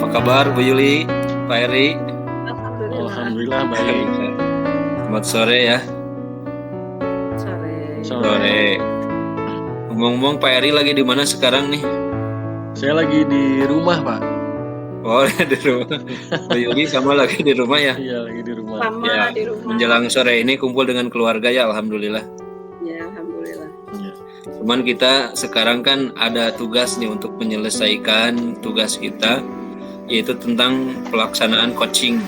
Apa kabar Bu Yuli, Pak Eri? Alhamdulillah baik. Selamat sore ya. Sore. Ngomong-ngomong Pak Eri lagi di mana sekarang nih? Saya lagi di rumah, Pak. Oh, di rumah. Bu Yuli sama lagi di rumah ya? Iya, lagi di rumah. Ya, di rumah. menjelang sore ini kumpul dengan keluarga ya, alhamdulillah. Ya, alhamdulillah. Iya. Cuman kita sekarang kan ada tugas nih untuk menyelesaikan tugas kita, yaitu tentang pelaksanaan coaching.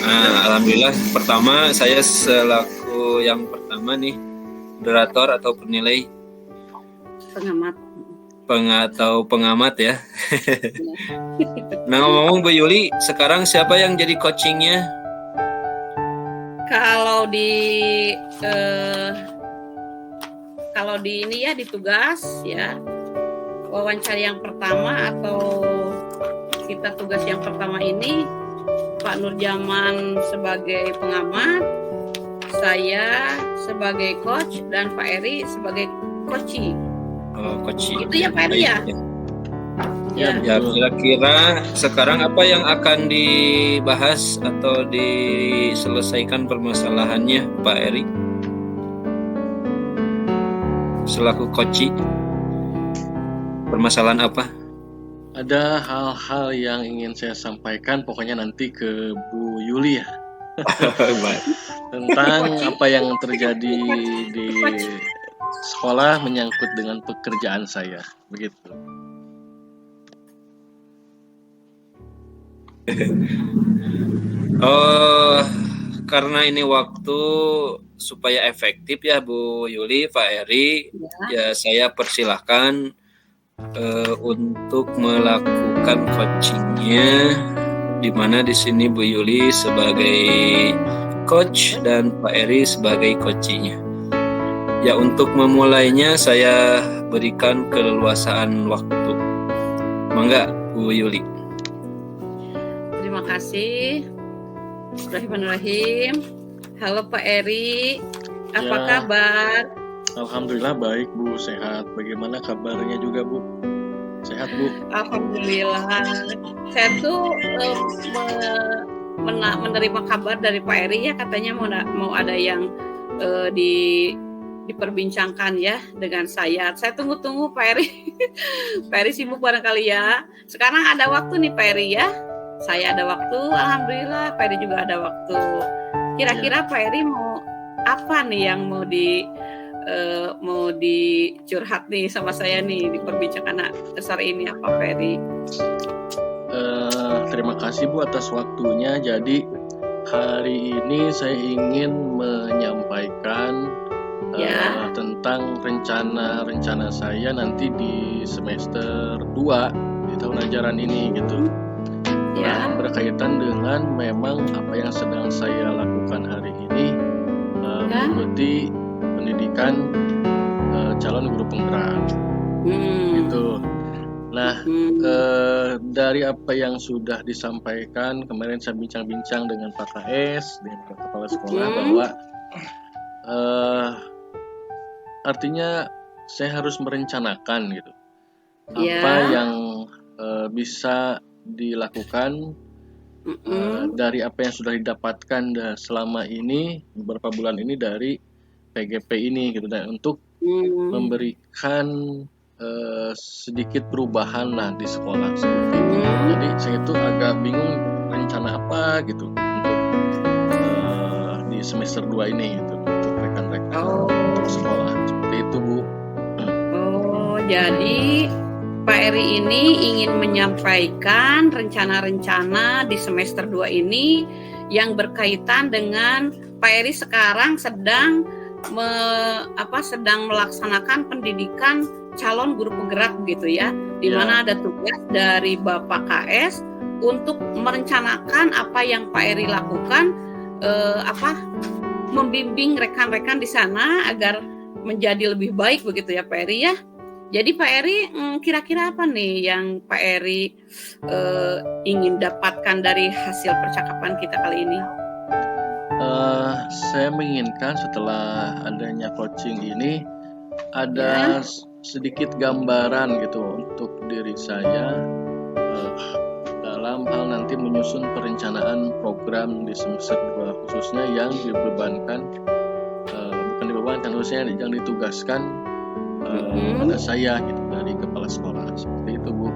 Nah, alhamdulillah pertama saya selaku yang pertama nih, moderator atau penilai pengamat ya. Nah, ngomong-ngomong Bu Yuli, sekarang siapa yang jadi coachingnya? Kalau di ini ya, di tugas ya, wawancara yang pertama atau kita tugas yang pertama ini, Pak Nurjaman sebagai pengamat, saya sebagai coach, dan Pak Eri sebagai coaching. Oh, coaching. Itu ya Pak Eri ya? Ya, kira-kira sekarang apa yang akan dibahas atau diselesaikan permasalahannya Pak Eri selaku coach? Permasalahan apa? Ada hal-hal yang ingin saya sampaikan, pokoknya nanti ke Bu Yuli ya. Tentang apa yang terjadi di sekolah menyangkut dengan pekerjaan saya, begitu. Oh, karena ini waktu supaya efektif ya Bu Yuli, Pak Eri, ya saya persilahkan untuk melakukan coachingnya, di mana di sini Bu Yuli sebagai coach dan Pak Eri sebagai coachingnya. Ya, untuk memulainya saya berikan keleluasaan waktu. Mangga Bu Yuli. Terima kasih. Bismillahirrahmanirrahim. Halo Pak Eri, apa kabar? Alhamdulillah baik Bu, sehat. Bagaimana kabarnya juga Bu? Sehat Bu? Alhamdulillah. Saya tuh menerima kabar dari Pak Eri ya, katanya mau ada yang diperbincangkan ya dengan saya. Saya tunggu-tunggu Pak Eri. Pak Eri sibuk barangkali ya. Sekarang ada waktu nih Pak Eri ya. Saya ada waktu, alhamdulillah. Pak Eri juga ada waktu. Kira-kira Pak Eri mau apa nih yang mau dicurhat nih sama saya nih di perbincangan besar ini, apa Pak Eri? Terima kasih Bu atas waktunya. Jadi hari ini saya ingin menyampaikan tentang rencana saya nanti di semester 2 di tahun ajaran ini gitu. Ya. Nah, berkaitan dengan memang apa yang sedang saya lakukan hari ini, mengikuti pendidikan calon guru penggerak gitu. Nah, dari apa yang sudah disampaikan kemarin, saya bincang-bincang dengan Pak KS, dengan Pak Kepala Sekolah, bahwa artinya saya harus merencanakan gitu apa yang bisa dilakukan dari apa yang sudah didapatkan selama ini, beberapa bulan ini dari PGP ini gitu, dan untuk memberikan sedikit perubahan lah di sekolah seperti itu. Jadi saya itu agak bingung rencana apa gitu untuk di semester 2 ini gitu, untuk rekan-rekan untuk sekolah seperti itu Bu. Oh, jadi Pak Eri ini ingin menyampaikan rencana-rencana di semester 2 ini yang berkaitan dengan Pak Eri sekarang sedang melaksanakan pendidikan calon guru penggerak gitu ya, di mana ada tugas dari Bapak KS untuk merencanakan apa yang Pak Eri lakukan, membimbing rekan-rekan di sana agar menjadi lebih baik begitu ya Pak Eri ya. Jadi Pak Eri, kira-kira apa nih yang Pak Eri ingin dapatkan dari hasil percakapan kita kali ini? Saya menginginkan setelah adanya coaching ini ada sedikit gambaran gitu untuk diri saya dalam hal nanti menyusun perencanaan program di semester 2 khususnya yang dibebankan bukan dibebankan, khususnya yang ditugaskan pada saya gitu dari kepala sekolah, seperti itu Bu.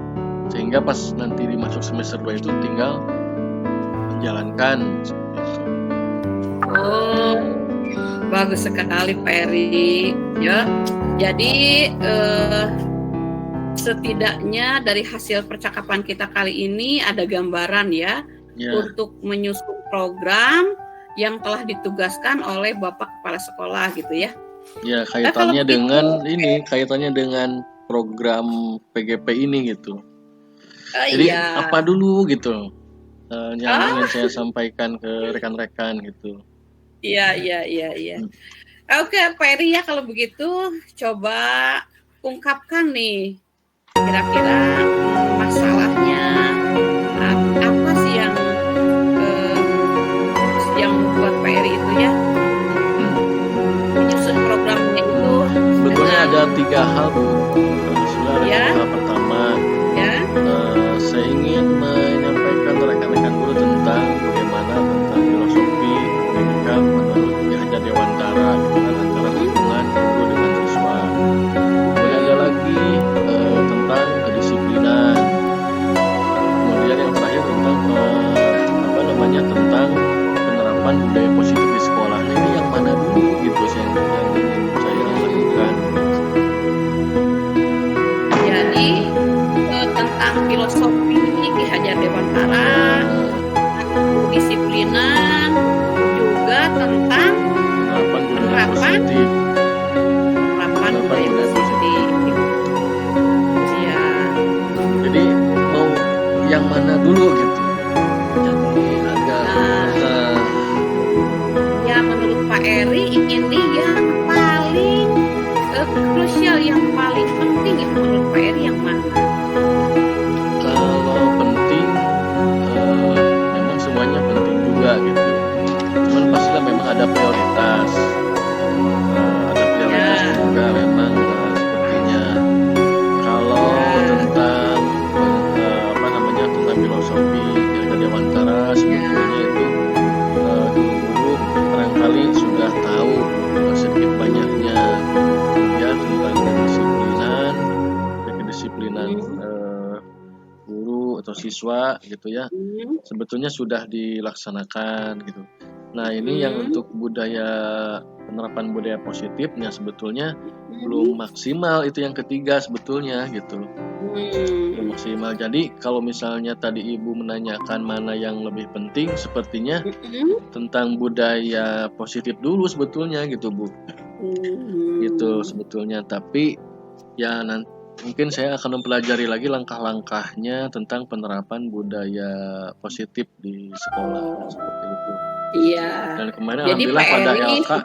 Sehingga pas nanti dimasuk semester 2 itu tinggal menjalankan seperti itu. Oh, bagus sekali Pak Eri. Ya, jadi setidaknya dari hasil percakapan kita kali ini ada gambaran ya untuk menyusun program yang telah ditugaskan oleh Bapak Kepala Sekolah gitu ya. Ya, kaitannya dengan kaitannya dengan program PGP ini gitu. Jadi apa dulu gitu yang ingin saya sampaikan ke rekan-rekan gitu. Iya. Oke Pak Eri ya, kalau begitu coba ungkapkan nih kira-kira masalahnya apa sih yang membuat Pak Eri itu ya menyusun programnya itu. Sebetulnya ada 3 hal Bu. Hal pertama saya ingin menyampaikan rekan-rekan guru tentang bagaimana tentang filosofi pendidikan menurut Ki Hajar Dewantara antara hubungan guru dengan siswa. Kemudian ada lagi tentang kedisiplinan. Kemudian yang terakhir tentang tentang penerapan budaya positif di sekolah. Nah, ini yang mana dulu gitu yang ingin saya lakukan. Jadi tentang filosofi Ki Hajar Dewantara, kedisiplinan, juga tentang penerapan budaya positif. Ya. Jadi mau yang mana dulu gitu? Jadi agak ya menurut Pak Eri ini yang paling krusial, yang paling penting itu menurut Pak Eri yang mana? Kalau penting memang semuanya penting juga gitu. Cuman pastilah memang ada prioritas. Juga memang sepertinya. Kalau tentang tentang filosofi Ki Hajar Dewantara sebetulnya itu guru-guru barangkali sudah tahu sedikit banyaknya. Kemudian tentang kedisiplinan guru atau siswa gitu ya, sebetulnya sudah dilaksanakan gitu. Nah ini yang untuk penerapan budaya positifnya sebetulnya belum maksimal, itu yang ketiga sebetulnya gitu. Belum maksimal. Jadi kalau misalnya tadi Ibu menanyakan mana yang lebih penting, sepertinya tentang budaya positif dulu sebetulnya gitu Bu. Gitu sebetulnya. Tapi ya mungkin saya akan mempelajari lagi langkah-langkahnya tentang penerapan budaya positif di sekolah seperti itu. Iya. Dan kemarin jadi alhamdulillah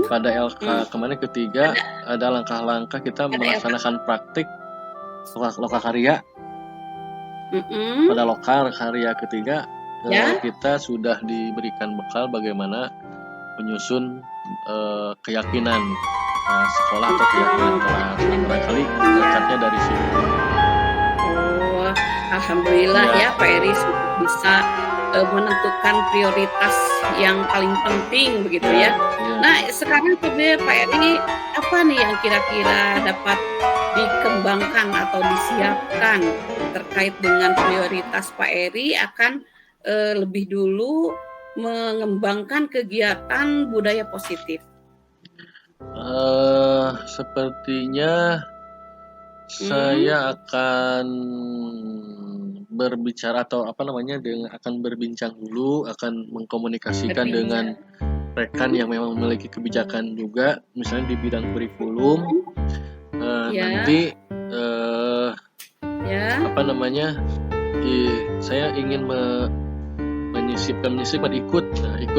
pada LK kemarin ketiga ada langkah-langkah kita melaksanakan praktik lokakarya. Pada lokakarya ketiga kita sudah diberikan bekal bagaimana menyusun keyakinan sekolah atau keyakinan kelas. Barangkali berangkatnya dari sini. Oh, alhamdulillah ya Pak Eri bisa menentukan prioritas yang paling penting begitu ya. Nah sekarang sebenarnya Pak Eri apa nih yang kira-kira dapat dikembangkan atau disiapkan terkait dengan prioritas Pak Eri akan lebih dulu mengembangkan kegiatan budaya positif? Sepertinya saya akan berbicara atau akan berbincang dulu, akan mengkomunikasikan dengan rekan yang memang memiliki kebijakan juga, misalnya di bidang kurikulum. Nanti saya ingin menyisipkan ikut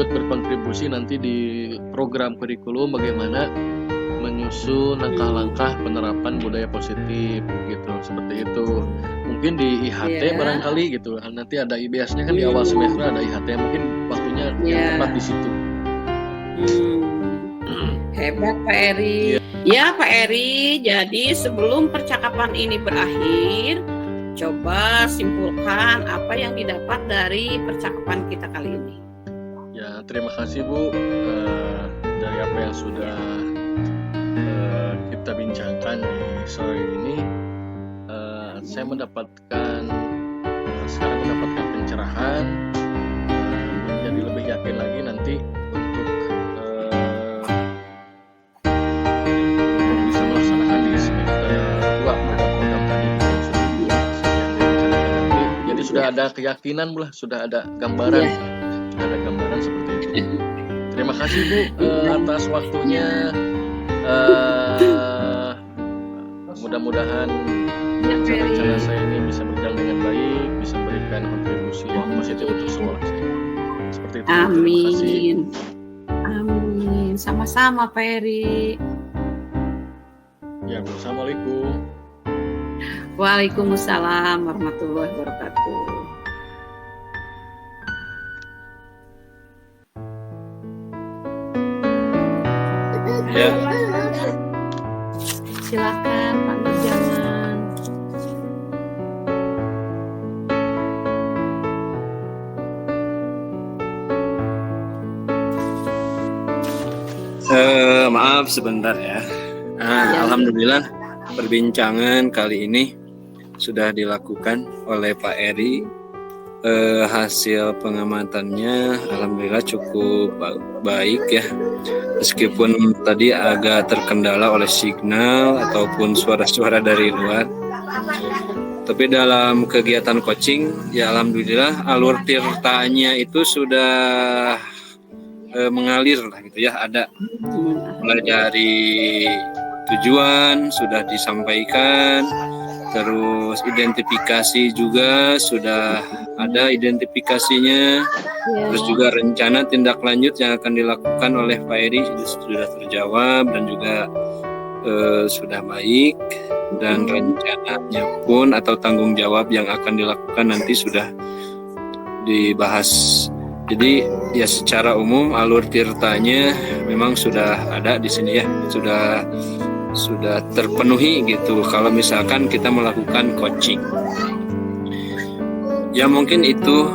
berkontribusi nanti di program kurikulum bagaimana menyusun langkah-langkah penerapan budaya positif gitu, seperti itu. Mungkin di IHT barangkali gitu. Nanti ada IBS-nya kan di awal semester ada IHT, mungkin waktunya yang tepat di situ. Hebat Pak Eri. Ya Pak Eri, jadi sebelum percakapan ini berakhir, coba simpulkan apa yang didapat dari percakapan kita kali ini. Ya, terima kasih Bu dari apa yang sudah kita bincangkan di sore ini. Saya sekarang mendapatkan pencerahan, jadi lebih yakin lagi nanti untuk bisa melaksanakan di semester 2 program-program tadi yang sudah direncanakan nanti. Jadi sudah ada keyakinan lah, sudah ada gambaran, sudah ada gambaran seperti itu. Terima kasih Bu atas waktunya. Mudah-mudahan rencana saya ini bisa berjalan dengan baik, bisa memberikan kontribusi yang positif untuk sekolah saya. Seperti itu. Amin. Amin. Sama-sama Pak Eri. Ya, Assalamualaikum. Waalaikumsalam warahmatullahi wabarakatuh. Ya. Silakan Pak Nurjaman. Maaf sebentar ya. Alhamdulillah perbincangan kali ini sudah dilakukan oleh Pak Eri. Hasil pengamatannya alhamdulillah cukup baik ya. Meskipun tadi agak terkendala oleh signal ataupun suara-suara dari luar. Tapi dalam kegiatan coaching ya alhamdulillah alur tirtanya itu sudah mengalir lah gitu ya, ada mulai dari tujuan sudah disampaikan, terus identifikasi juga sudah ada identifikasinya, terus juga rencana tindak lanjut yang akan dilakukan oleh Pak Eri sudah terjawab dan juga sudah baik, dan rencananya pun atau tanggung jawab yang akan dilakukan nanti sudah dibahas. Jadi ya secara umum alur tirtanya memang sudah ada di sini ya, sudah terpenuhi gitu kalau misalkan kita melakukan coaching. Ya mungkin itu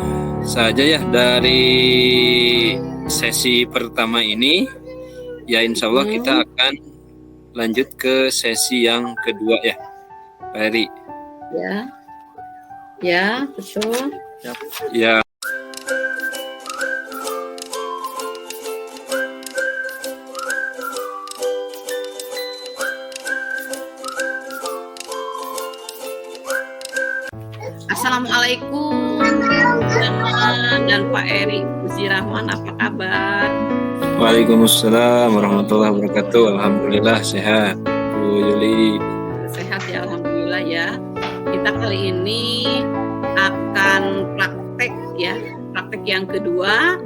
saja ya dari sesi pertama ini. Ya insya Allah kita akan lanjut ke sesi yang kedua ya, Pak Eri. Ya betul. Ya. Assalamualaikum teman dan Pak Eri Rahman, apa kabar? Waalaikumsalam warahmatullahi wabarakatuh. Alhamdulillah sehat, Bu Yuli. Sehat ya, alhamdulillah ya. Kita kali ini akan praktek yang kedua,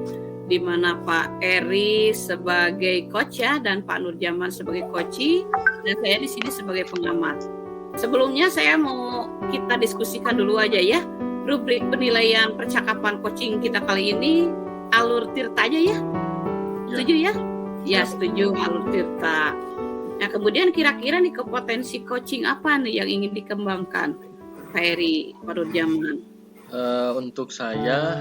di mana Pak Eri sebagai coach ya, dan Pak Nurjaman sebagai coachee, dan saya di sini sebagai pengamat. Sebelumnya saya mau kita diskusikan dulu aja ya, rubrik penilaian percakapan coaching kita kali ini alur tirta aja ya. Setuju ya? Ya setuju, alur tirta. Nah kemudian kira-kira nih kompetensi coaching apa nih yang ingin dikembangkan Pak Eri, Pak Nurjaman? Untuk saya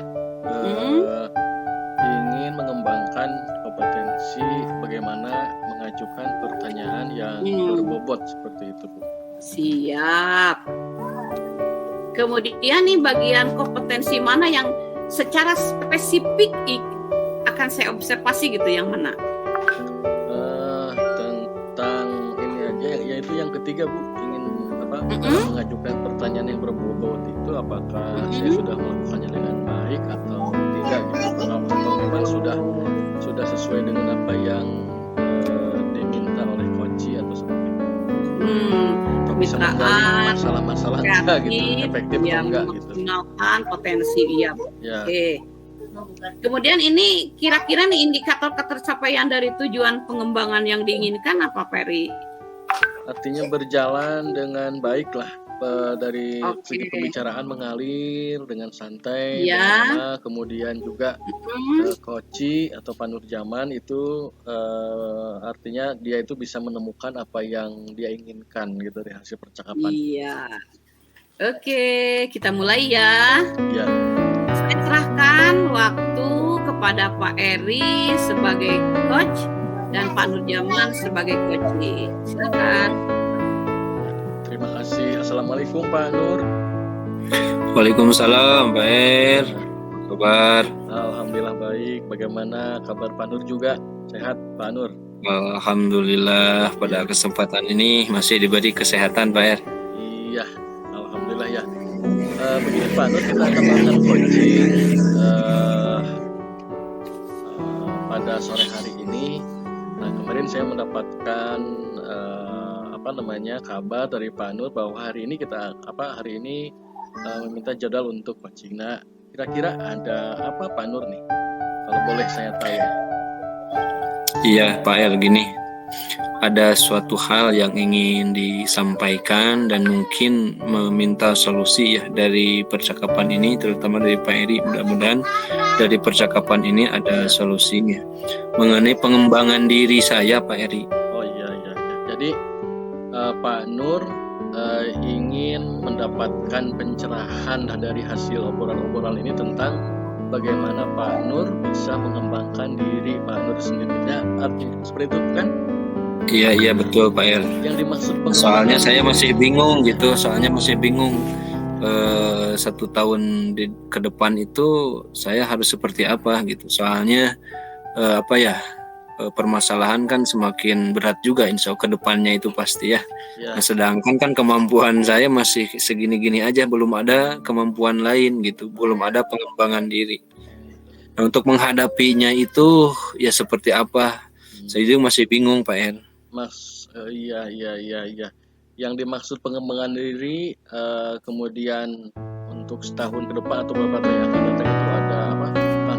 ingin mengembangkan kompetensi bagaimana mengajukan pertanyaan yang berbobot seperti itu Bu. Siap. Kemudian nih bagian kompetensi mana yang secara spesifik akan saya observasi gitu, yang mana? Tentang ini aja, yaitu yang ketiga Bu, ingin mengajukan pertanyaan yang berbobot itu apakah saya sudah melakukannya dengan baik atau tidak gitu, atau memang sudah sesuai dengan apa yang diminta oleh coachee atau seperti itu. Bisa menggali masalah-masalah enggak gitu, efektif atau enggak gitu. Mengoptimalkan potensi ya. Oke. Kemudian ini kira-kira nih indikator ketercapaian dari tujuan pengembangan yang diinginkan apa, Peri? Artinya berjalan dengan baik lah, dari segi pembicaraan mengalir dengan santai, ya. Kemudian juga coachee atau Pak Nurjaman itu artinya dia itu bisa menemukan apa yang dia inginkan gitu dari hasil percakapan. Iya. Oke, kita mulai ya. Ya. Saya serahkan waktu kepada Pak Eri sebagai coach dan Pak Nurjaman sebagai coach. Silakan. Terima kasih. Assalamualaikum Pak Nur. Waalaikumsalam Pak Er. Apa kabar? Alhamdulillah baik. Bagaimana kabar Pak Nur juga? Sehat Pak Nur? Alhamdulillah pada kesempatan ini masih diberi kesehatan Pak Er. Iya, alhamdulillah ya. Begini Pak Nur, kita akan melakukan coaching pada sore hari ini. Nah, kemarin saya mendapatkan kabar dari Pak Nur bahwa hari ini meminta jadwal untuk coaching. Nah, kira-kira ada apa Pak Nur nih? Kalau boleh saya tanya. Iya Pak Er, gini, ada suatu hal yang ingin disampaikan dan mungkin meminta solusi ya dari percakapan ini, terutama dari Pak Eri. Mudah-mudahan dari percakapan ini ada solusinya mengenai pengembangan diri saya Pak Eri. Oh iya. Jadi Pak Nur ingin mendapatkan pencerahan dari hasil obrolan-obrolan ini tentang bagaimana Pak Nur bisa mengembangkan diri Pak Nur sendiri. Ya, artinya seperti itu kan? Iya betul Pak Er. Yang dimaksud soalnya saya masih bingung gitu. 1 tahun ke depan itu saya harus seperti apa gitu. Soalnya permasalahan kan semakin berat juga insya Allah ke depannya itu pasti ya. Nah, sedangkan kan kemampuan saya masih segini-gini aja, belum ada kemampuan lain gitu, belum ada pengembangan diri. Nah, untuk menghadapinya itu ya seperti apa? Saya juga masih bingung Pak Er. Iya. Yang dimaksud pengembangan diri kemudian untuk setahun ke depan atau beberapa tahun yang akan datang itu ada apa?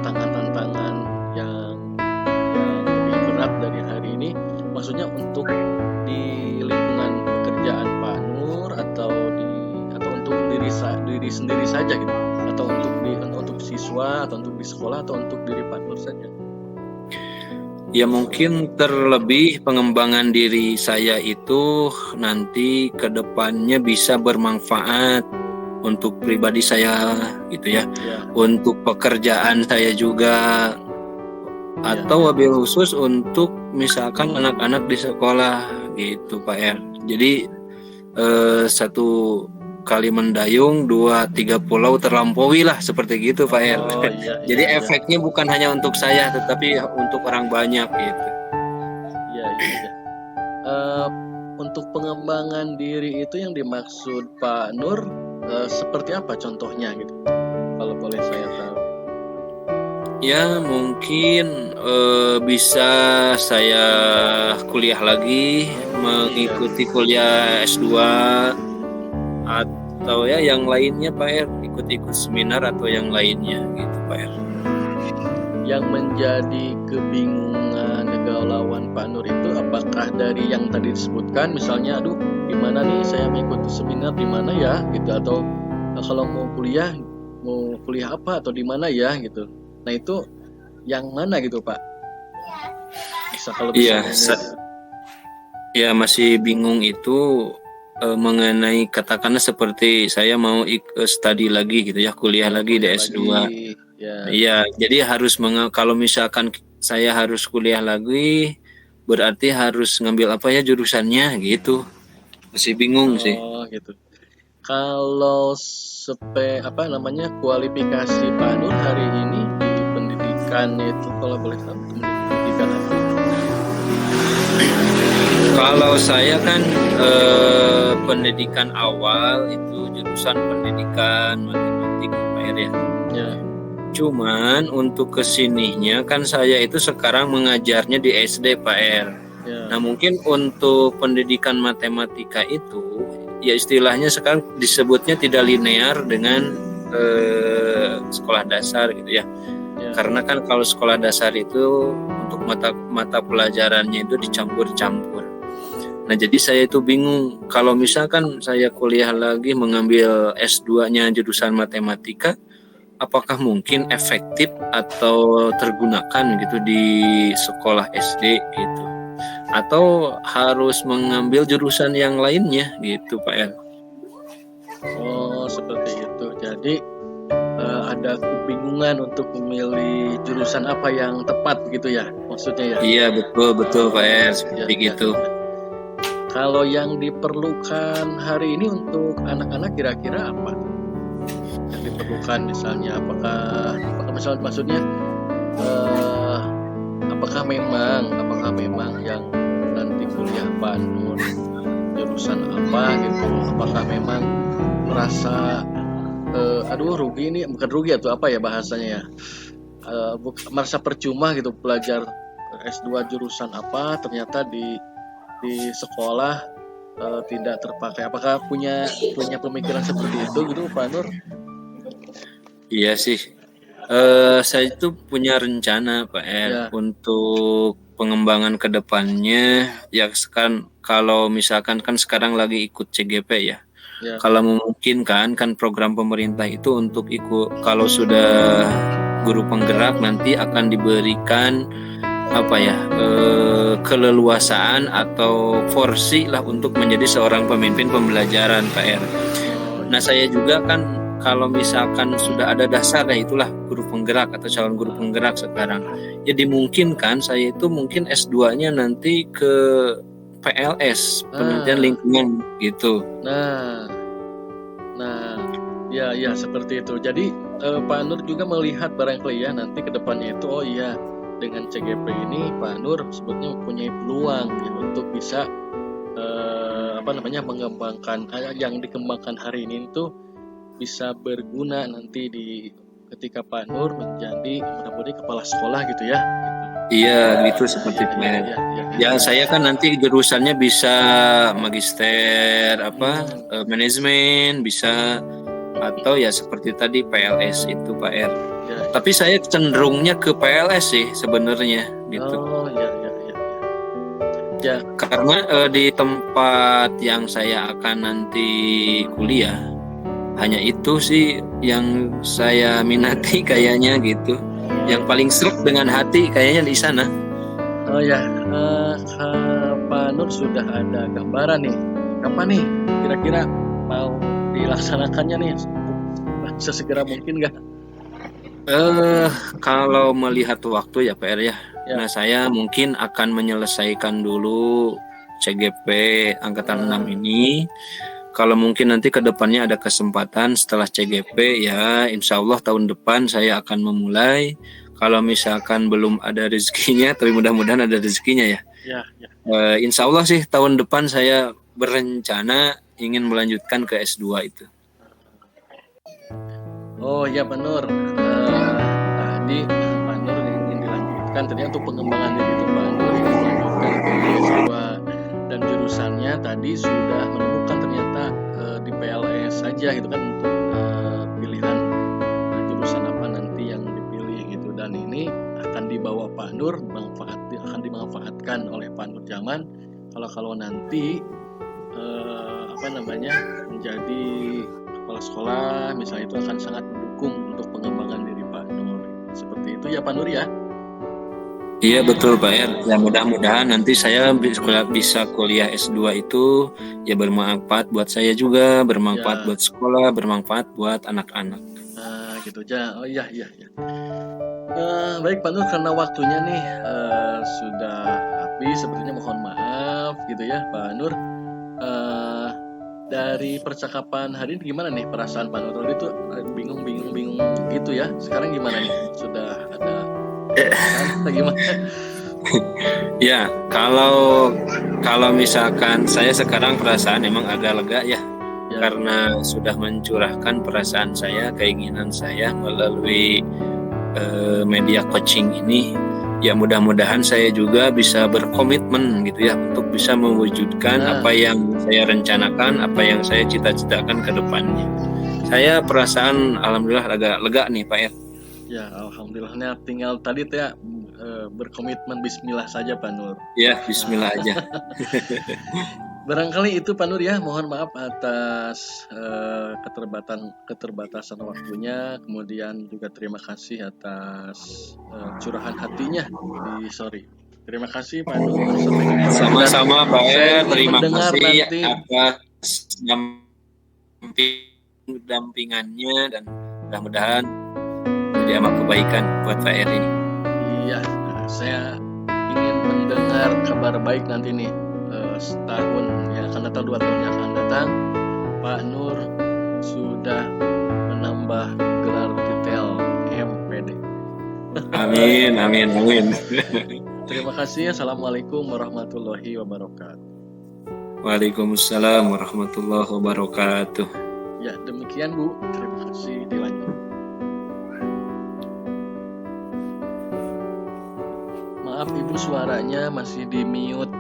Tantangan-tantangan yang lebih berat dari hari ini. Maksudnya untuk di lingkungan pekerjaan Pak Nur atau untuk diri sendiri saja gitu, atau untuk siswa atau untuk di sekolah atau untuk diri Pak Nur saja. Ya mungkin terlebih pengembangan diri saya itu nanti ke depannya bisa bermanfaat untuk pribadi saya gitu ya. Untuk pekerjaan saya juga, atau wabil khusus untuk misalkan anak-anak di sekolah gitu Pak Er. Jadi 1 kali mendayung 2-3 pulau terlampaui lah, seperti gitu Pak Er. Jadi efeknya bukan hanya untuk saya tetapi untuk orang banyak gitu. Iya. Untuk pengembangan diri itu yang dimaksud Pak Nur seperti apa contohnya gitu? Kalau boleh saya tahu. Ya mungkin bisa saya kuliah lagi, mengikuti kuliah S2 atau ya yang lainnya Pak Er, ikut-ikut seminar atau yang lainnya gitu Pak Er. Yang menjadi kebingungan kegalauan Pak Nur itu apakah dari yang tadi disebutkan, misalnya gimana nih saya mengikuti seminar di mana ya gitu, atau kalau mau kuliah apa atau di mana ya gitu. Nah itu yang mana gitu Pak? Bisa kalau bisa. Ya masih bingung itu mengenai katakanlah seperti saya mau study lagi gitu ya, kuliah lagi di S2. Iya, jadi harus kalau misalkan saya harus kuliah lagi berarti harus ngambil apa ya jurusannya gitu. Masih bingung sih. Oh gitu. Kalau kualifikasi Pak Nur hari ini di pendidikan itu, kalau boleh tahu pendidikan apa? Kalau saya kan pendidikan awal itu jurusan pendidikan matematik Pak Er ya. Cuman untuk kesininya kan saya itu sekarang mengajarnya di SD Pak Er. Nah mungkin untuk pendidikan matematika itu ya istilahnya sekarang disebutnya tidak linear dengan sekolah dasar gitu ya. Karena kan kalau sekolah dasar itu untuk mata pelajarannya itu dicampur-campur. Nah jadi saya itu bingung kalau misalkan saya kuliah lagi mengambil S2-nya jurusan matematika, apakah mungkin efektif atau tergunakan gitu di sekolah SD gitu, atau harus mengambil jurusan yang lainnya gitu Pak El? Oh Oh, seperti itu. Jadi ada kebingungan untuk memilih jurusan apa yang tepat gitu ya, maksudnya ya? Iya, betul Pak Er, seperti Ya. gitu. Kalau yang diperlukan hari ini untuk anak-anak kira-kira apa? Yang diperlukan misalnya, apakah misalnya maksudnya apakah memang yang nanti kuliah Pak Nur jurusan apa gitu? Apakah memang merasa rugi ini, bukan rugi atau apa ya bahasanya ya, merasa percuma gitu belajar S2 jurusan apa, ternyata di sekolah tidak terpakai. Apakah punya pemikiran seperti itu gitu Pak Nur? Iya sih, saya itu punya rencana Pak Er Ya. untuk pengembangan ke depannya. Ya sekarang kalau misalkan kan sekarang lagi ikut CGP ya. Ya. Kalau memungkinkan kan program pemerintah itu untuk ikut, kalau sudah guru penggerak nanti akan diberikan keleluasaan atau porsi lah untuk menjadi seorang pemimpin pembelajaran Pak Er. Nah saya juga kan kalau misalkan sudah ada dasarnya, itulah guru penggerak atau calon guru penggerak sekarang, ya dimungkinkan saya itu mungkin S2-nya nanti ke PLS, penelitian lingkungan gitu. Nah, ya seperti itu. Jadi Pak Nur juga melihat barangkali ya nanti ke depannya itu, oh iya, dengan CGP ini Pak Nur sebetulnya mempunyai peluang ya, untuk bisa mengembangkan yang dikembangkan hari ini itu bisa berguna nanti ketika Pak Nur menjadi mudah-mudahan kepala sekolah gitu ya. Iya, gitu seperti itu. Ya, saya kan nanti jurusannya bisa magister manajemen, bisa atau ya seperti tadi PLS itu Pak Er. Ya. Tapi saya cenderungnya ke PLS sih sebenarnya gitu. Oh ya. Karena di tempat yang saya akan nanti kuliah hanya itu sih yang saya minati kayaknya gitu. Yang paling serap dengan hati kayaknya di sana. Oh ya, Pak Nur sudah ada gambaran nih, kapan nih kira-kira mau dilaksanakannya nih, sesegera mungkin nggak? Kalau melihat waktu ya Pak Er ya. Nah saya mungkin akan menyelesaikan dulu CGP angkatan 6 ini. Kalau mungkin nanti ke depannya ada kesempatan setelah CGP ya insya Allah tahun depan saya akan memulai. Kalau misalkan belum ada rezekinya, tapi mudah-mudahan ada rezekinya ya. Insya Allah sih tahun depan saya berencana ingin melanjutkan ke S2 itu. Oh ya Pak Nur, tadi Pak Nur ingin dilanjutkan, ternyata untuk pengembangan diri itu Pak Nur ingin melanjutkan ke S2 dan jurusannya tadi sudah menemukan ternyata di PLS saja gitu kan untuk pilihan jurusan apa nanti yang dipilih gitu, dan ini akan dibawa Pak Nur akan dimanfaatkan oleh Pak Nur Zaman kalau nanti menjadi kepala sekolah misalnya, itu akan sangat mendukung untuk pengembangan diri Pak Nur. Seperti itu ya Pak Nur ya. Iya betul Pak Er. Ya mudah-mudahan nanti saya bisa kuliah S2 itu ya bermanfaat buat saya juga, bermanfaat buat sekolah, bermanfaat buat anak-anak. Gitu aja. Oh iya. Baik Pak Nur, karena waktunya nih sudah habis, sepertinya mohon maaf gitu ya Pak Nur. Dari percakapan hari ini gimana nih perasaan Pak Nur? Itu bingung gitu ya. Sekarang gimana nih? Sudah ada gimana? Ya, kalau misalkan saya sekarang perasaan emang agak lega ya. Karena sudah mencurahkan perasaan saya, keinginan saya melalui media coaching ini. Ya mudah-mudahan saya juga bisa berkomitmen gitu ya untuk bisa mewujudkan apa yang saya rencanakan, apa yang saya cita-citakan ke depannya. Saya perasaan alhamdulillah agak lega nih Pak Er. Ya alhamdulillahnya, tinggal tadi ya berkomitmen bismillah saja Pak Nur. Ya bismillah aja. Barangkali itu Pak Nur ya, mohon maaf atas keterbatasan waktunya, kemudian juga terima kasih atas curahan hatinya Terima kasih Pak Nur. Sama-sama Pak Er, terima kasih nanti atas pendampingannya dan mudah-mudahan jadi amal kebaikan buat Pak Eri. Iya, saya ingin mendengar kabar baik nanti nih, setahun yang akan datang, 2 tahun yang akan datang, Pak Nur sudah menambah gelar titel MPD. Amin. Terima kasih. Assalamualaikum warahmatullahi wabarakatuh. Waalaikumsalam warahmatullahi wabarakatuh. Ya, demikian Bu. Terima kasih. Dilanjut. Maaf Ibu, suaranya masih di mute.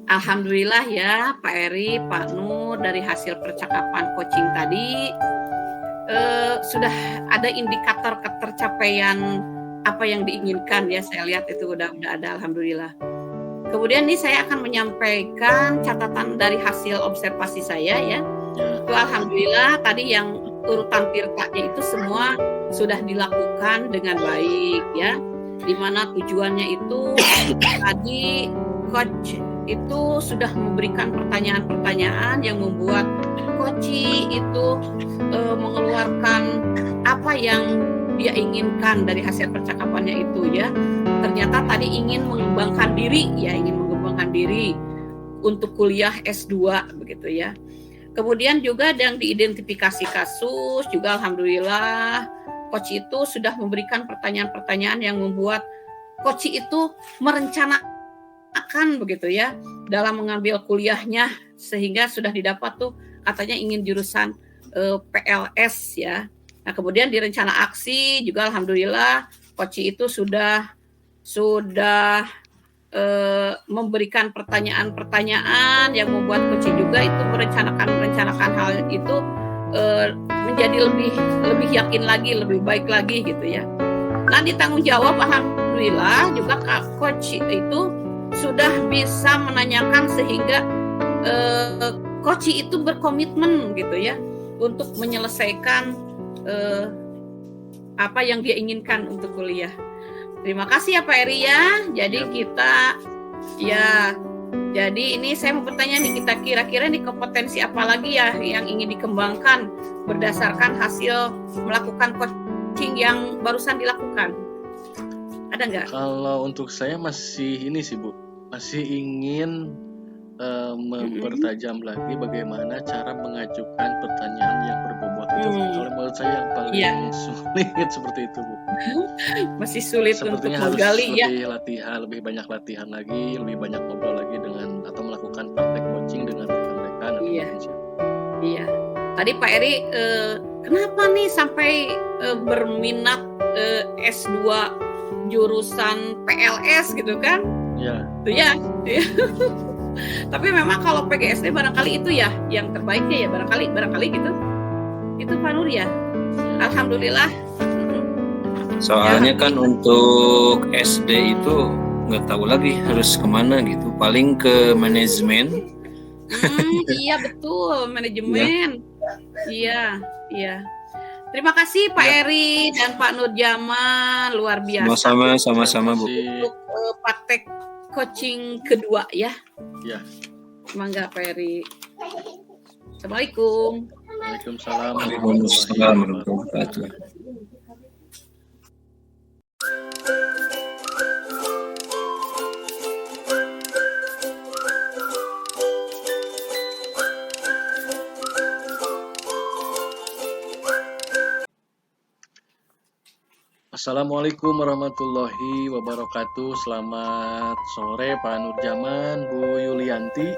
Alhamdulillah ya Pak Eri, Pak Nur, dari hasil percakapan coaching tadi sudah ada indikator ketercapaian apa yang diinginkan ya. Saya lihat itu udah ada, alhamdulillah. Kemudian nih saya akan menyampaikan catatan dari hasil observasi saya ya. Itu alhamdulillah tadi yang urutan tirtanya itu semua sudah dilakukan dengan baik ya. Dimana tujuannya itu tadi coach itu sudah memberikan pertanyaan-pertanyaan yang membuat coach itu mengeluarkan apa yang dia inginkan dari hasil percakapannya itu ya. Ternyata tadi ingin mengembangkan diri untuk kuliah S2 begitu ya. Kemudian juga yang diidentifikasi kasus juga alhamdulillah coach itu sudah memberikan pertanyaan-pertanyaan yang membuat coach itu merencanakan begitu ya dalam mengambil kuliahnya, sehingga sudah didapat tuh katanya ingin jurusan PLS ya. Nah, kemudian di rencana aksi juga alhamdulillah coach itu sudah memberikan pertanyaan-pertanyaan yang membuat coach juga itu merencanakan hal itu menjadi lebih yakin lagi, lebih baik lagi gitu ya. Nah, di tanggung jawab alhamdulillah juga coach itu sudah bisa menanyakan sehingga coach itu berkomitmen gitu ya untuk menyelesaikan apa yang dia inginkan untuk kuliah. Terima kasih ya Pak Eri ya. Jadi kita ya, jadi ini saya mau bertanya nih, kita kira-kira nih kompetensi apa lagi ya yang ingin dikembangkan berdasarkan hasil melakukan coaching yang barusan dilakukan? Ada nggak? Kalau untuk saya masih ini sih Bu, masih ingin mempertajam lagi bagaimana cara mengajukan pertanyaan yang berbobot itu. Kalau menurut saya yang paling sulit seperti itu Bu. Masih sulit sepertinya untuk menggali ya. Lebih banyak latihan lagi, lebih banyak ngobrol lagi dengan atau melakukan praktek coaching dengan rekan-rekan. Iya. Tadi Pak Eri, kenapa nih sampai berminat S2 jurusan PLS gitu kan? Iya. Itu ya. Tapi memang kalau PGSD barangkali itu ya yang terbaiknya ya, barangkali gitu. Itu Pak Nur ya. Alhamdulillah. Soalnya kan untuk SD itu nggak tahu lagi harus kemana gitu, paling ke manajemen. Iya betul, manajemen. Iya. Terima kasih Pak Eri dan Pak Nur Jaman, luar biasa. Sama-sama Bu. Untuk praktek coaching kedua ya. Iya. Mangga Pak Eri. Assalamualaikum. Waalaikumsalam warahmatullahi wabarakatuh. Assalamualaikum warahmatullahi wabarakatuh. Selamat sore Pak Nur Jaman, Bu Yulianti.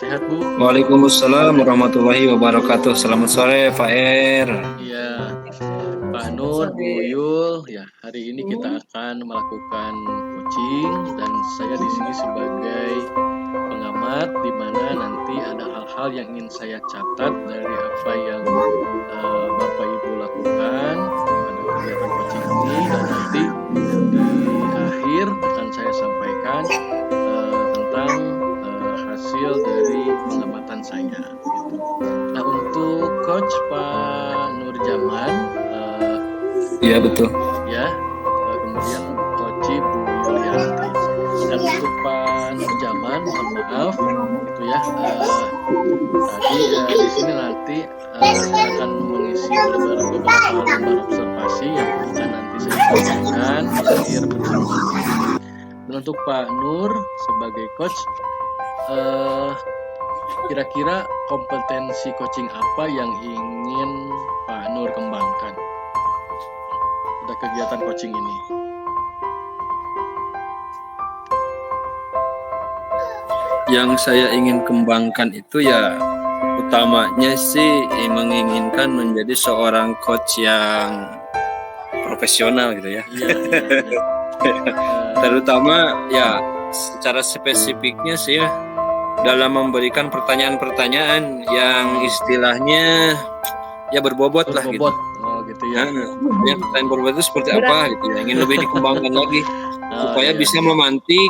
Sehat Bu? Waalaikumsalam warahmatullahi wabarakatuh. Selamat sore Pak Er. Iya, Pak Nur, Bu Yul. Ya, hari ini kita akan melakukan coaching dan saya di sini sebagai pengamat, di mana nanti ada hal-hal yang ingin saya catat dari apa yang Bapak Ibu lakukan pada kegiatan coaching ini, dan nanti di akhir akan saya sampaikan tentang hasil dari pengamatan saya. Gitu. Nah, untuk Coach Pak Nur Jaman, iya betul. Ya, kemudian Coach Bu Yulianti. Dan Jaman, mohon maaf itu ya. Tadi di sini nanti saya akan mengisi beberapa lembar observasi yang akan nanti saya sampaikan di akhir pertemuan ini. Dan untuk Pak Nur sebagai coach, kira-kira kompetensi coaching apa yang ingin Pak Nur kembangkan pada kegiatan coaching ini? Yang saya ingin kembangkan itu ya utamanya sih menginginkan menjadi seorang coach yang profesional gitu ya. Terutama ya secara spesifiknya sih ya dalam memberikan pertanyaan-pertanyaan yang istilahnya ya berbobot lah gitu. Oh gitu ya. Ya pertanyaan berbobot itu seperti apa gitu ya. Ingin lebih dikembangkan lagi supaya bisa memantik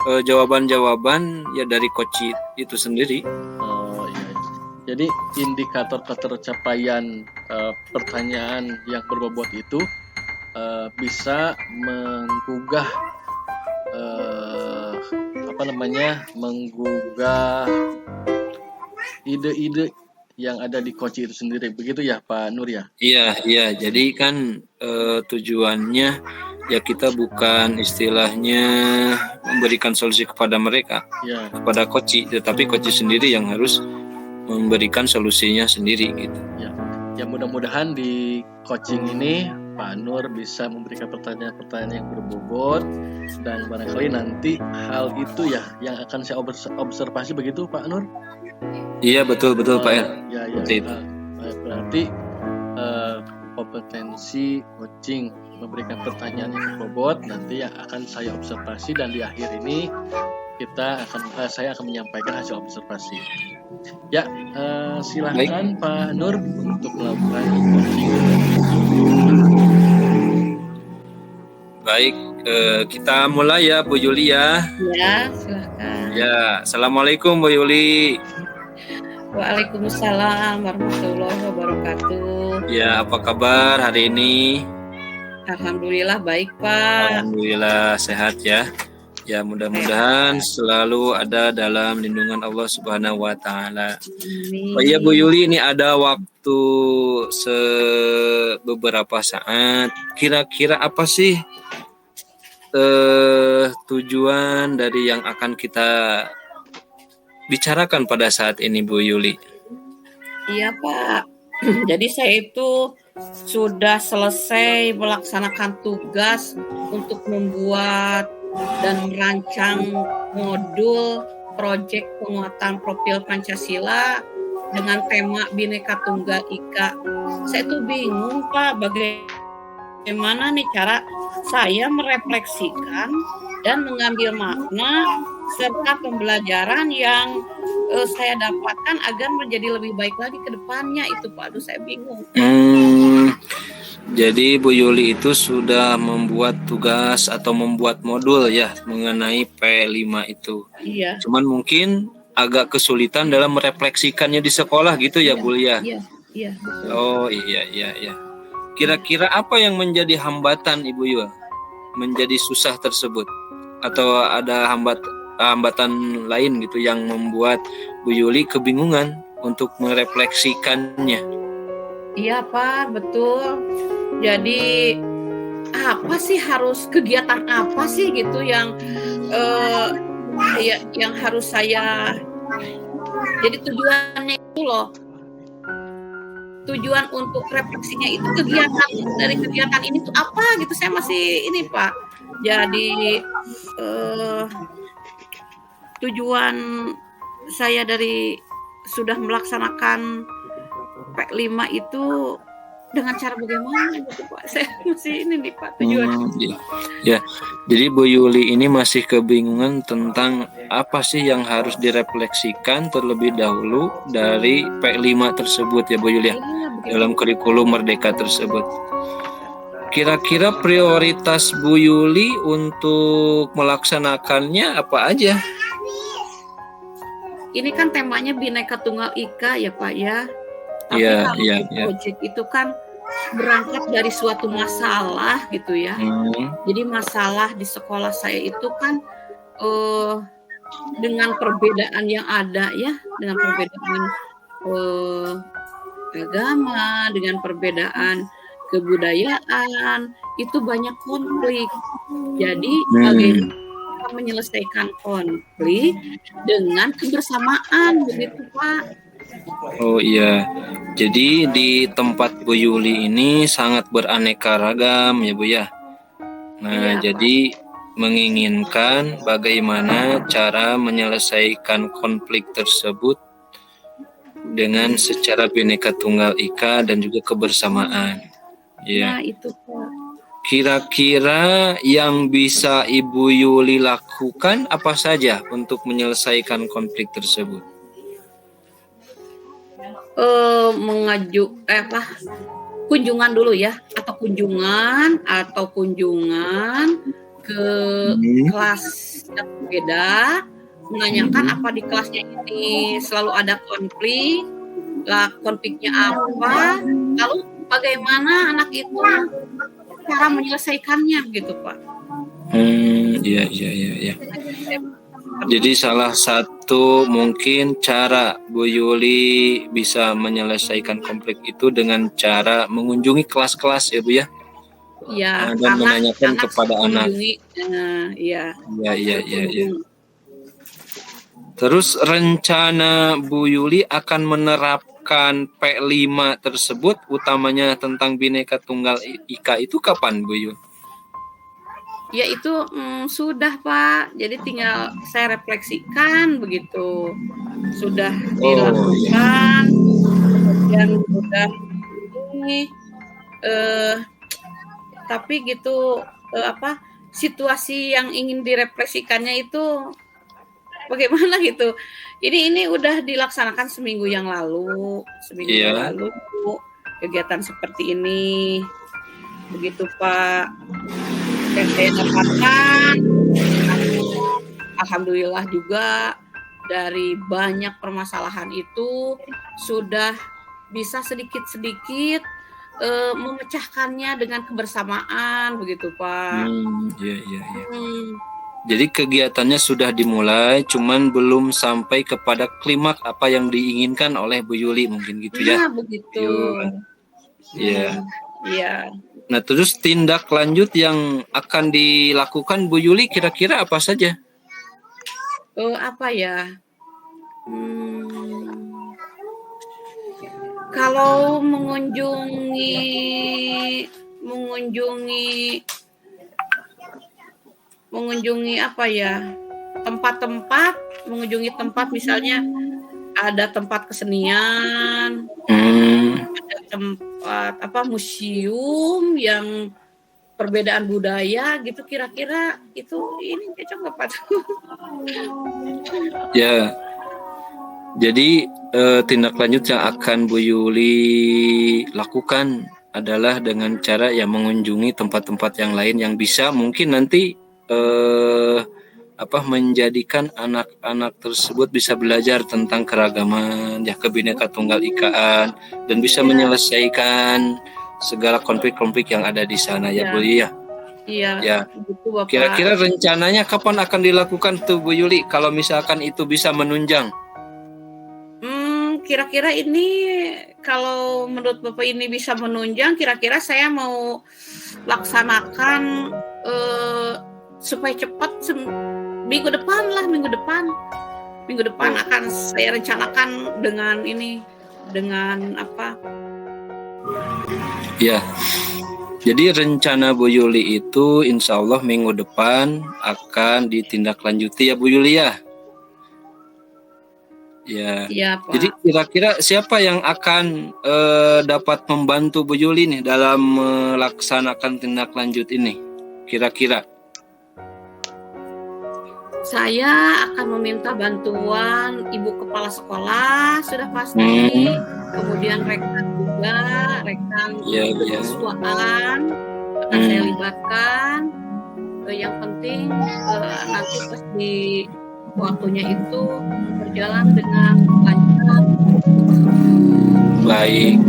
jawaban-jawaban ya dari coach itu sendiri. Oh iya. Jadi indikator ketercapaian pertanyaan yang berbobot itu bisa menggugah menggugah ide-ide yang ada di coach itu sendiri. Begitu ya Pak Nur ya? Iya. Jadi kan tujuannya ya kita bukan istilahnya memberikan solusi kepada mereka, kepada coach, tetapi coach sendiri yang harus memberikan solusinya sendiri gitu. Ya mudah-mudahan di coaching ini Pak Nur bisa memberikan pertanyaan-pertanyaan yang berbobot dan barangkali nanti hal itu ya yang akan saya observasi, begitu Pak Nur? Iya betul Pak Er. Ya. Berarti kompetensi coaching memberikan pertanyaan yang berbobot nanti yang akan saya observasi, dan di akhir ini saya akan menyampaikan hasil observasi. Ya, silakan Pak Nur untuk melakukan coaching. Baik, kita mulai ya Bu Yuli ya. Ya, silakan. Ya, assalamualaikum Bu Yuli. Waalaikumsalam warahmatullahi wabarakatuh. Ya, apa kabar hari ini? Alhamdulillah baik Pak. Alhamdulillah sehat ya. Ya mudah-mudahan selalu ada dalam lindungan Allah Subhanahu wa taala. Oh iya Bu Yuli, ini ada waktu beberapa saat. Kira-kira apa sih tujuan dari yang akan kita bicarakan pada saat ini Bu Yuli? Iya Pak. Jadi saya itu sudah selesai melaksanakan tugas untuk membuat dan merancang modul proyek penguatan profil Pancasila dengan tema Bhinneka Tunggal Ika. Saya tuh bingung Pak, bagaimana nih cara saya merefleksikan dan mengambil makna serta pembelajaran yang saya dapatkan agar menjadi lebih baik lagi ke depannya itu Pak. Aduh saya bingung. Jadi Bu Yuli itu sudah membuat tugas atau membuat modul ya mengenai P5 itu. Iya. Cuman mungkin agak kesulitan dalam merefleksikannya di sekolah gitu ya Bu ya. Iya. Oh iya. Kira-kira apa yang menjadi hambatan Ibu Yul menjadi susah tersebut? Atau ada hambatan lain gitu yang membuat Bu Yuli kebingungan untuk merefleksikannya? Iya Pak, betul. Jadi apa sih kegiatan apa sih gitu yang yang harus saya, jadi tujuannya itu loh. Tujuan untuk refleksinya itu kegiatan ini tuh apa gitu, saya masih ini Pak. Jadi tujuan saya dari sudah melaksanakan P5 itu dengan cara bagaimana gitu Pak. Saya masih ini nih Pak tujuan. Ya. Jadi Bu Yuli ini masih kebingungan tentang apa sih yang harus direfleksikan terlebih dahulu dari P5 tersebut ya Bu Yuli ya. Dalam kurikulum Merdeka tersebut. Kira-kira prioritas Bu Yuli untuk melaksanakannya apa aja? Ini kan temanya Bhinneka Tunggal Ika ya Pak ya. Tapi proyek itu kan berangkat dari suatu masalah gitu ya. Jadi masalah di sekolah saya itu kan dengan perbedaan yang ada ya, dengan perbedaan agama, dengan perbedaan kebudayaan, itu banyak konflik. Jadi bagaimana kita menyelesaikan konflik dengan kebersamaan, begitu Pak. Oh iya, jadi di tempat Bu Yuli ini sangat beraneka ragam ya Bu ya. Nah, Iya, jadi menginginkan bagaimana cara menyelesaikan konflik tersebut dengan secara Bhinneka Tunggal Ika dan juga kebersamaan. Ya. Nah, itu Pak. Kira-kira yang bisa Ibu Yuli lakukan apa saja untuk menyelesaikan konflik tersebut? Kunjungan dulu ya, atau kunjungan ke kelas yang berbeda, menanyakan apa di kelasnya ini selalu ada konflik, konfliknya apa, lalu bagaimana anak itu cara menyelesaikannya gitu Pak. Iya. Jadi salah satu mungkin cara Bu Yuli bisa menyelesaikan konflik itu dengan cara mengunjungi kelas-kelas ya Bu ya. Iya, dan menanyakan kepada anak. Iya. Terus rencana Bu Yuli akan menerapkan P5 tersebut utamanya tentang Bhinneka Tunggal Ika itu kapan Bu Yuli? Ya itu sudah Pak, jadi tinggal saya refleksikan begitu, sudah dilakukan, kemudian sudah ini, tapi gitu situasi yang ingin direfleksikannya itu bagaimana gitu. Ini udah dilaksanakan seminggu yang lalu kegiatan seperti ini, begitu Pak. Dan saya dapatkan, alhamdulillah juga dari banyak permasalahan itu sudah bisa sedikit-sedikit memecahkannya dengan kebersamaan, begitu Pak. Iya. Jadi kegiatannya sudah dimulai, cuman belum sampai kepada klimaks apa yang diinginkan oleh Bu Yuli mungkin gitu ya. Begitu. Iya. Nah, terus tindak lanjut yang akan dilakukan Bu Yuli kira-kira apa saja? Kalau mengunjungi tempat-tempat, mengunjungi tempat misalnya ada tempat kesenian, ada tempat museum yang perbedaan budaya gitu, kira-kira itu ini cocok nggak Pak? Ya, jadi tindak lanjut yang akan Bu Yuli lakukan adalah dengan cara mengunjungi tempat-tempat yang lain yang bisa mungkin nanti menjadikan anak-anak tersebut bisa belajar tentang keragaman, Bhinneka Tunggal Ikaan, dan bisa menyelesaikan segala konflik-konflik yang ada di sana ya Bu ya. Iya. Begitu, Bapak. Kira-kira rencananya kapan akan dilakukan tuh Bu Yuli kalau misalkan itu bisa menunjang? Kira-kira ini kalau menurut Bapak ini bisa menunjang, kira-kira saya mau laksanakan supaya cepat minggu depan akan saya rencanakan dengan apa? Ya, jadi rencana Bu Yuli itu insya Allah minggu depan akan ditindaklanjuti ya Bu Yuli ya. Ya, Pak. Jadi kira-kira siapa yang akan dapat membantu Bu Yuli nih dalam melaksanakan tindak lanjut ini? Kira-kira? Saya akan meminta bantuan Ibu Kepala Sekolah, sudah pasti. Kemudian rekan kepesiswaan akan saya libatkan. Yang penting nanti pas di waktunya itu berjalan dengan lancar. Baik.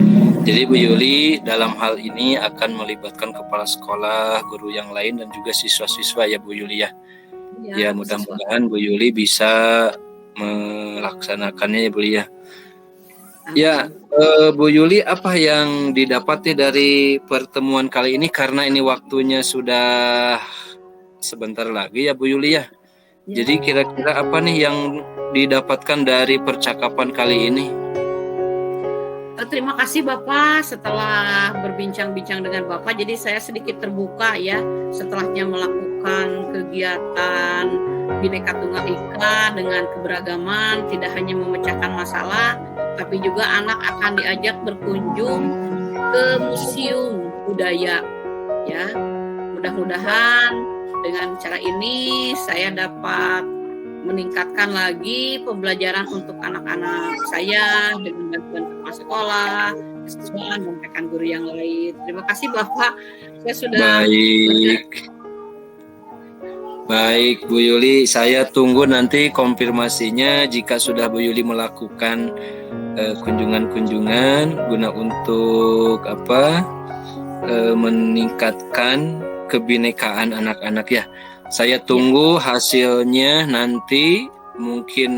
Jadi Bu Yuli dalam hal ini akan melibatkan kepala sekolah, guru yang lain dan juga siswa-siswa ya Bu Yuli ya. Ya mudah-mudahan Bu Yuli bisa melaksanakannya ya Bu ya. Ya, Bu Yuli, apa yang didapati dari pertemuan kali ini, karena ini waktunya sudah sebentar lagi ya Bu Yuli ya. Jadi kira-kira apa nih yang didapatkan dari percakapan kali ini? Terima kasih Bapak, setelah berbincang-bincang dengan Bapak, jadi saya sedikit terbuka ya setelahnya melakukan kegiatan Bhinneka Tunggal Ika dengan keberagaman, tidak hanya memecahkan masalah, tapi juga anak akan diajak berkunjung ke museum budaya ya. Mudah-mudahan dengan cara ini saya dapat meningkatkan lagi pembelajaran untuk anak-anak saya dengan bantuan kepala sekolah, siswa, dan rekan guru yang lain. Terima kasih Bapak, saya sudah Baik Bu Yuli, saya tunggu nanti konfirmasinya jika sudah Bu Yuli melakukan kunjungan-kunjungan guna untuk meningkatkan kebinekaan anak-anak ya. Saya tunggu hasilnya nanti mungkin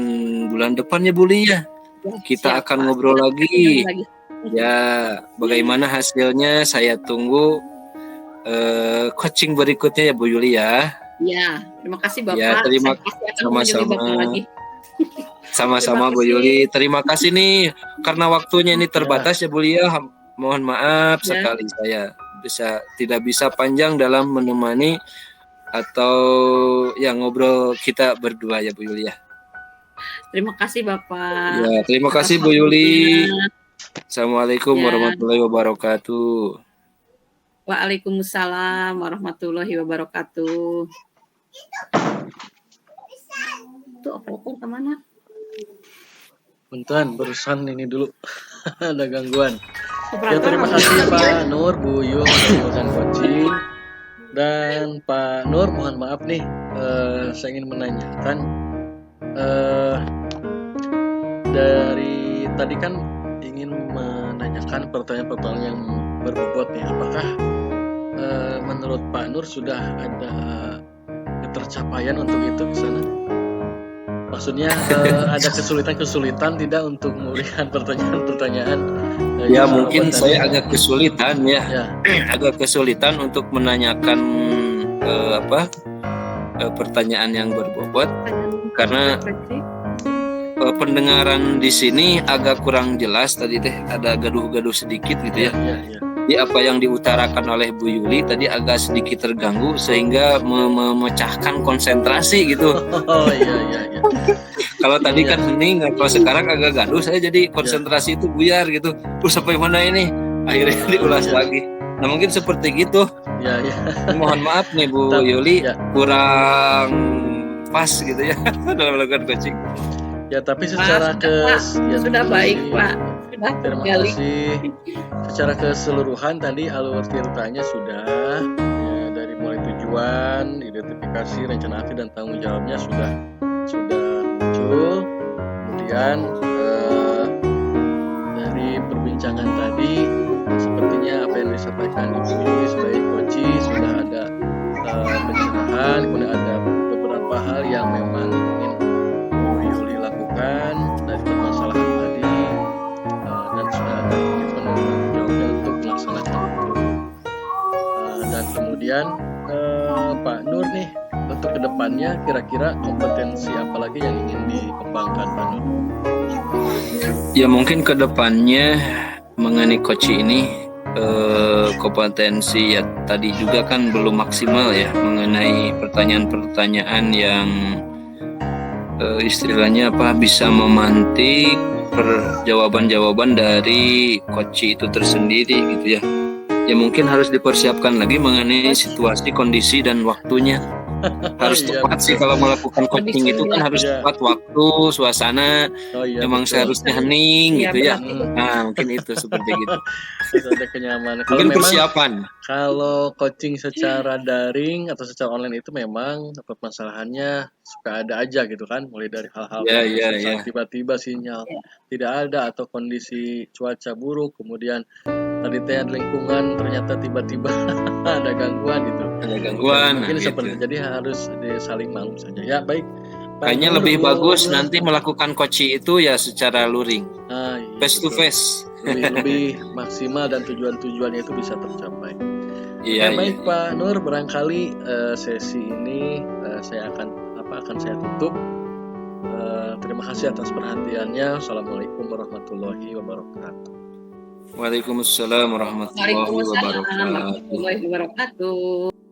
bulan depan ya Bu Li ya. Kita akan ngobrol lagi. Ya, bagaimana hasilnya saya tunggu coaching berikutnya ya Bu Yuli ya. Ya, terima kasih Bapak. Ya, sama-sama Bu Yuli. Terima kasih nih karena waktunya ini terbatas ya Bu Li ya. Mohon maaf sekali saya tidak bisa panjang dalam menemani atau yang ngobrol kita berdua ya Bu Yuli ya. Terima kasih Bapak. Ya, terima kasih Bu Yuli. Assalamualaikum warahmatullahi wabarakatuh. Waalaikumsalam warahmatullahi wabarakatuh. Itu operator kemana? Punten, barusan ini dulu ada gangguan. Ya, terima kasih Pak Nur, Bu Yung, dan coaching. Dan Pak Nur, mohon maaf nih, saya ingin menanyakan dari tadi kan ingin menanyakan pertanyaan-pertanyaan yang berbobot nih. Apakah menurut Pak Nur sudah ada ketercapaian untuk itu di sana? Maksudnya ada kesulitan-kesulitan tidak untuk memberikan pertanyaan-pertanyaan? Ya mungkin saya agak kesulitan agak kesulitan untuk menanyakan pertanyaan yang berbobot karena pendengaran di sini agak kurang jelas tadi ada gaduh-gaduh sedikit gitu ya. Jadi apa yang diutarakan oleh Bu Yuli tadi agak sedikit terganggu sehingga memecahkan konsentrasi gitu. Oh iya. Kalau tadi kan hening, kalau sekarang agak gaduh, saya jadi konsentrasi itu buyar gitu. Terus sampai mana ini? Akhirnya diulas lagi. Nah mungkin seperti gitu. Ya. Mohon maaf nih Bu Yuli, kurang pas gitu ya dalam melakukan coaching. Ya tapi secara sudah baik Pak. Terima kasih. Secara keseluruhan tadi alur ceritanya sudah ya, dari mulai tujuan, identifikasi, rencana aksi dan tanggung jawabnya sudah muncul. Kemudian dari perbincangan tadi sepertinya apa yang disampaikan Ibu Yuli sebagai coach sudah ada pencerahan, kemudian ada beberapa hal yang memang ingin Ibu Yuli lakukan dari permasalahan tadi. Dan sudah ada komitmen jawabnya untuk melaksanakan itu. Dan kemudian Pak Nur nih untuk kedepannya kira-kira kompetensi apa lagi yang ingin dikembangkan Pak Nur? Ya mungkin kedepannya mengenai coach ini kompetensi ya tadi juga kan belum maksimal ya mengenai pertanyaan-pertanyaan yang istilahnya bisa memantik jawaban-jawaban dari coach itu tersendiri gitu ya. Ya mungkin harus dipersiapkan lagi mengenai situasi, kondisi dan waktunya. Harus tepat sih kalau melakukan coaching itu kan harus tepat waktu, suasana. Memang seharusnya hening gitu ya. Nah, mungkin itu seperti gitu. Ada kenyamanan. Mungkin persiapan. Kalau coaching secara daring atau secara online itu memang permasalahannya suka ada aja gitu kan, mulai dari hal-hal tiba-tiba sinyal tidak ada atau kondisi cuaca buruk, kemudian tadi lingkungan ternyata tiba-tiba ada gangguan gitu. ada gangguan. Mungkin Nah, seperti gitu. jadi harus saling maklum saja. Ya baik. Pak Kayaknya Nur, lebih bagus nanti melakukan koci itu ya secara luring, iya, face to betul. face. Lebih maksimal dan tujuannya itu bisa tercapai. Iya, Oke, baik iya. Pak Nur, barangkali sesi ini saya akan saya tutup. Terima kasih atas perhatiannya. Assalamualaikum warahmatullahi wabarakatuh. Waalaikumsalam warahmatullahi Waalaikumsalam wabarakatuh. warahmatullahi wabarakatuh.